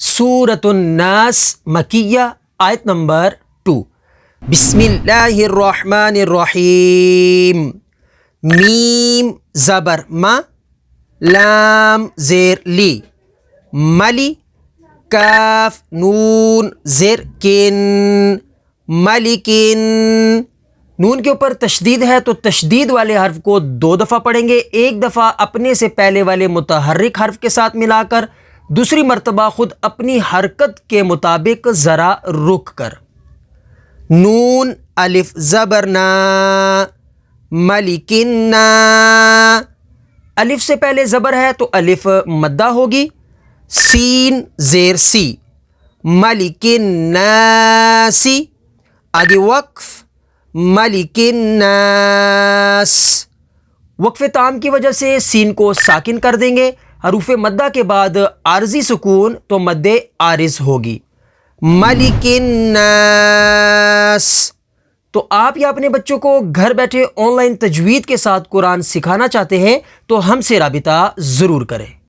सूरतुन नास मकिया आयत नंबर 2। बिस्मिल्लाहिर्रहमानिर्रहीम। मीम ज़बर मा, लाम ज़ेर ली, मली, काफ नून ज़ेर किन, मलिकिन। नून के ऊपर तशदीद है तो तशदीद वाले हर्फ को 2 दफ़ा पढ़ेंगे, एक दफ़ा अपने से पहले वाले मुतहर्रिक हर्फ के साथ मिलाकर, दूसरी मर्तबा खुद अपनी हरकत के मुताबिक ज़रा रुक कर। नून अलिफ ज़बर ना, मलिकिन्ना। अलिफ से पहले ज़बर है तो अलिफ मद्दा होगी। सीन ज़ेर सी, मलिकिन्नासी। आगे वक्फ, मलिकिन्नास। वक्फ़े ताम की वजह से सीन को साकिन कर देंगे। हरूफ मद्दा के बाद आर्जी सुकून तो मद्दे आरिज होगी, मलिकिन्नास। तो आप या अपने बच्चों को घर बैठे ऑनलाइन तजवीद के साथ कुरान सिखाना चाहते हैं तो हमसे राबिता ज़रूर करें।